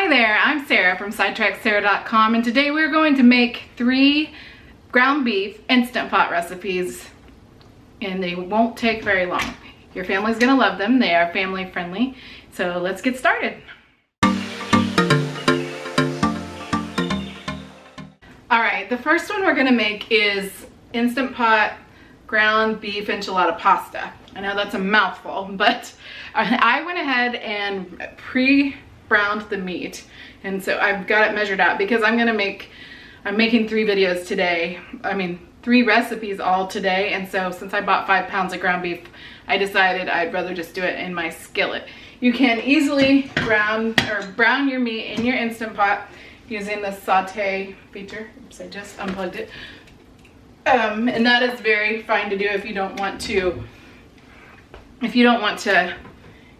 Hi there, I'm Sarah from SidetrackSarah.com, and today we're going to make 3 ground beef Instant Pot recipes, and they won't take very long. Your family's gonna love them. They are family friendly. So let's get started. All right, the first one we're gonna make is Instant Pot ground beef enchilada pasta. I know that's a mouthful, but I went ahead and pre-browned the meat, and so I've got it measured out because I'm making 3 videos today. 3 recipes all today, and so since I bought 5 pounds of ground beef, I decided I'd rather just do it in my skillet. You can easily brown your meat in your Instant Pot using the saute feature. Oops, I just unplugged it. And that is very fine to do if you don't want to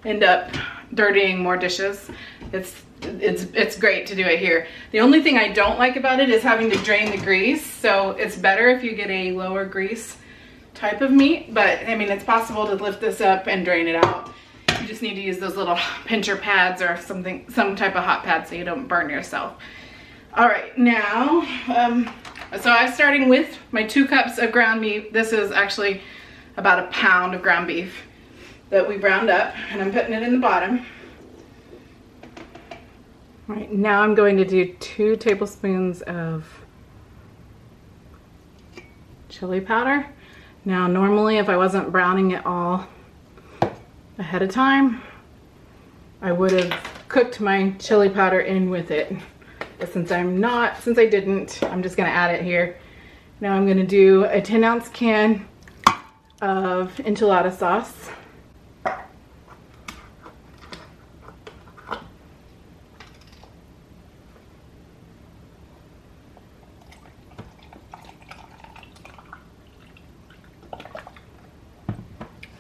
end up dirtying more dishes. It's great to do it here. The only thing I don't like about it is having to drain the grease, so it's better if you get a lower grease type of meat, but I mean, it's possible to lift this up and drain it out. You just need to use those little pincher pads or something, some type of hot pad, so you don't burn yourself. All right, now, so I'm starting with my 2 cups of ground beef. This is actually about a pound of ground beef that we browned up, and I'm putting it in the bottom. All right, now I'm going to do 2 tablespoons of chili powder. Now, normally if I wasn't browning it all ahead of time, I would have cooked my chili powder in with it. But since I didn't, I'm just gonna add it here. Now I'm gonna do a 10-ounce can of enchilada sauce.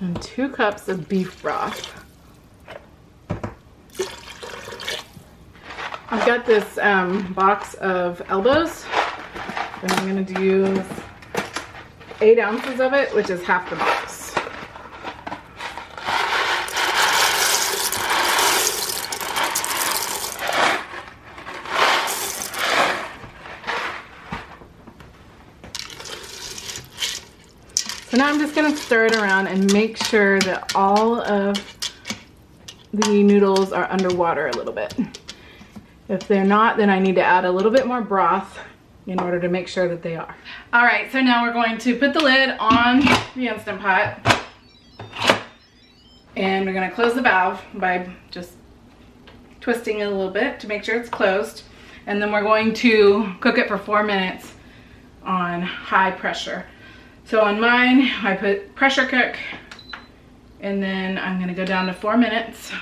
And 2 cups of beef broth. I've got this box of elbows, and I'm going to use 8 ounces of it, which is half the box. So now I'm just going to stir it around and make sure that all of the noodles are underwater a little bit. If they're not, then I need to add a little bit more broth in order to make sure that they are. All right, so now we're going to put the lid on the Instant Pot, and we're going to close the valve by just twisting it a little bit to make sure it's closed. And then we're going to cook it for 4 minutes on high pressure. So on mine, I put pressure cook, and then I'm gonna go down to 4 minutes.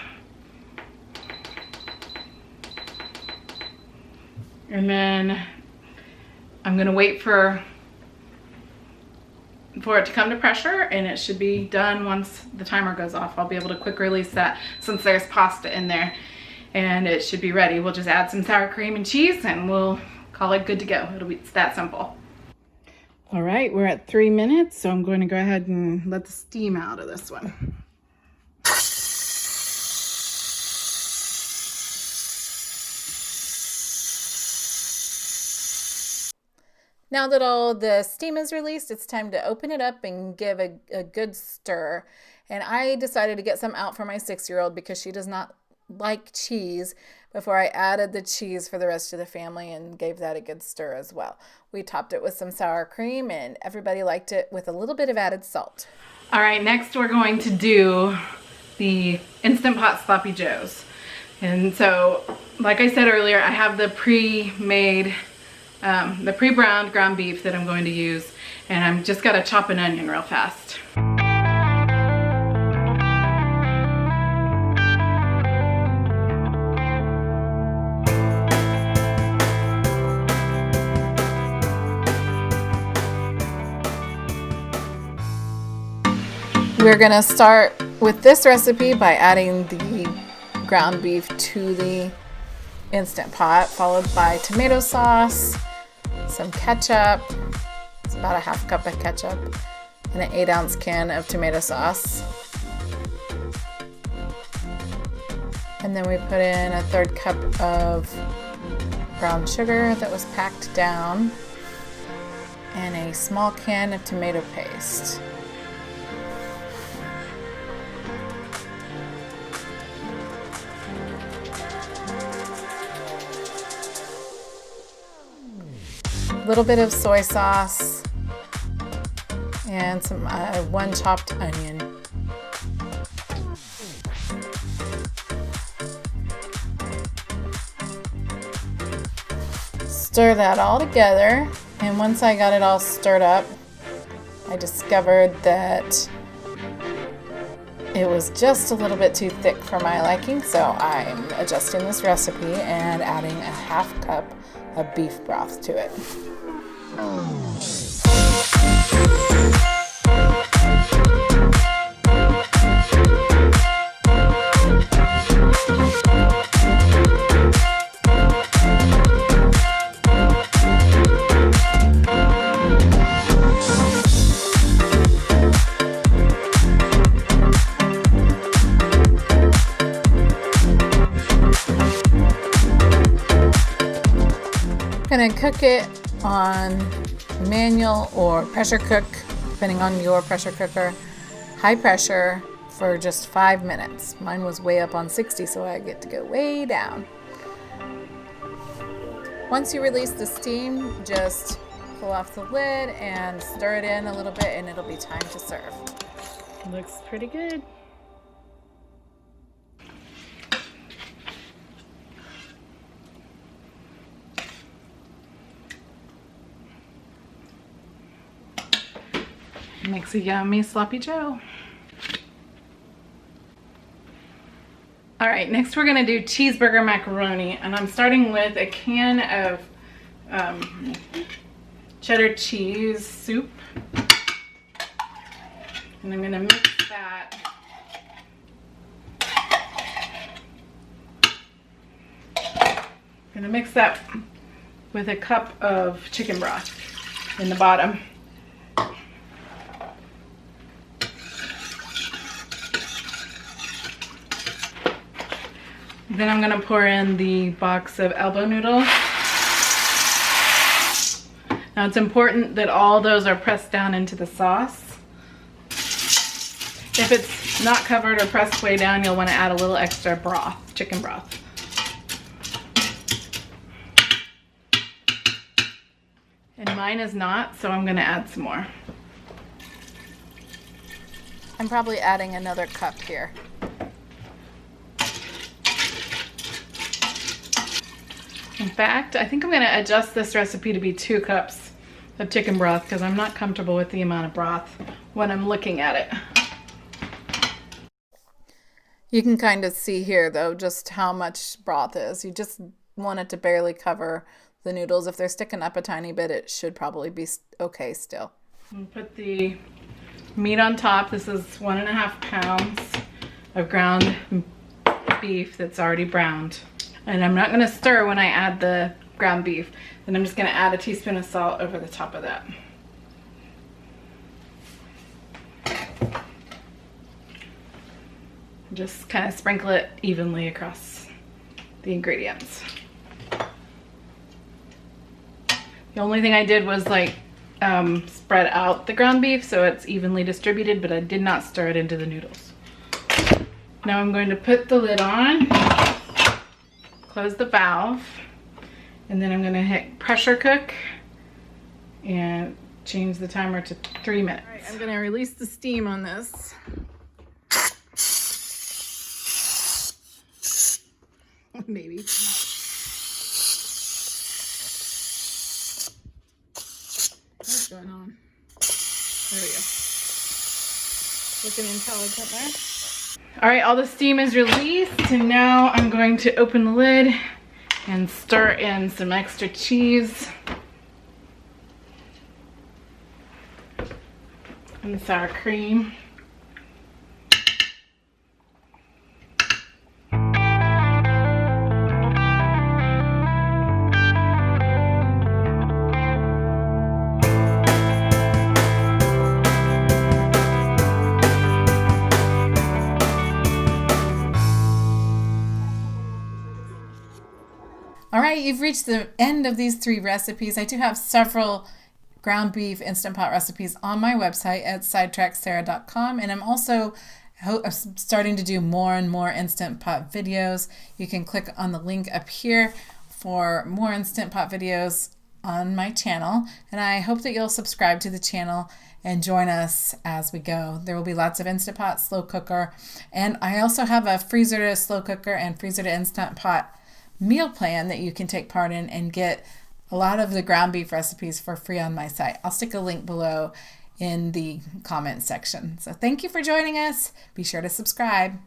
And then I'm gonna wait for it to come to pressure, and it should be done once the timer goes off. I'll be able to quick release that since there's pasta in there, and it should be ready. We'll just add some sour cream and cheese, and we'll call it good to go. It's that simple. All right, we're at 3 minutes, so I'm going to go ahead and let the steam out of this one. Now that all the steam is released, it's time to open it up and give a good stir. And I decided to get some out for my 6-year-old because she does not like cheese, before I added the cheese for the rest of the family and gave that a good stir as well. We topped it with some sour cream, and everybody liked it with a little bit of added salt. All right, next we're going to do the Instant Pot Sloppy Joes. And so, like I said earlier, I have the pre-browned ground beef that I'm going to use, and I'm just gotta chop an onion real fast. We're gonna start with this recipe by adding the ground beef to the Instant Pot, followed by tomato sauce, some ketchup. It's about a half cup of ketchup, and an 8-ounce can of tomato sauce. And then we put in a 1/3 cup of brown sugar that was packed down and a small can of tomato paste. A little bit of soy sauce and some 1 chopped onion. Stir that all together, and once I got it all stirred up, I discovered that it was just a little bit too thick for my liking, so I'm adjusting this recipe and adding a 1/2 cup of beef broth to it. Gonna cook it on manual or pressure cook, depending on your pressure cooker. High pressure for just 5 minutes. Mine was way up on 60, so I get to go way down. Once you release the steam, just pull off the lid and stir it in a little bit, and it'll be time to serve. Looks pretty good. Makes a yummy sloppy joe. All right, next we're gonna do cheeseburger macaroni, and I'm starting with a can of cheddar cheese soup, and I'm gonna mix that with a cup of chicken broth in the bottom. Then I'm gonna pour in the box of elbow noodles. Now it's important that all those are pressed down into the sauce. If it's not covered or pressed way down, you'll want to add a little extra broth, chicken broth. And mine is not, so I'm gonna add some more. I'm probably adding another cup here. In fact, I think I'm gonna adjust this recipe to be 2 cups of chicken broth because I'm not comfortable with the amount of broth when I'm looking at it. You can kind of see here though just how much broth is. You just want it to barely cover the noodles. If they're sticking up a tiny bit, it should probably be okay still. And put the meat on top. This is 1.5 pounds of ground beef that's already browned. And I'm not gonna stir when I add the ground beef. Then I'm just gonna add a teaspoon of salt over the top of that. Just kind of sprinkle it evenly across the ingredients. The only thing I did was like spread out the ground beef so it's evenly distributed, but I did not stir it into the noodles. Now I'm going to put the lid on, close the valve, and then I'm going to hit pressure cook and change the timer to 3 minutes. All right, I'm going to release the steam on this. Maybe. What's going on? There we go. Looking intelligent there. All right, all the steam is released, and now I'm going to open the lid and stir in some extra cheese and sour cream. All right, you've reached the end of these 3 recipes. I do have several ground beef Instant Pot recipes on my website at sidetracksarah.com, and I'm also starting to do more and more Instant Pot videos. You can click on the link up here for more Instant Pot videos on my channel, and I hope that you'll subscribe to the channel and join us as we go. There will be lots of Instant Pot, slow cooker, and I also have a freezer to slow cooker and freezer to Instant Pot meal plan that you can take part in and get a lot of the ground beef recipes for free on my site. I'll stick a link below in the comment section. So thank you for joining us. Be sure to subscribe.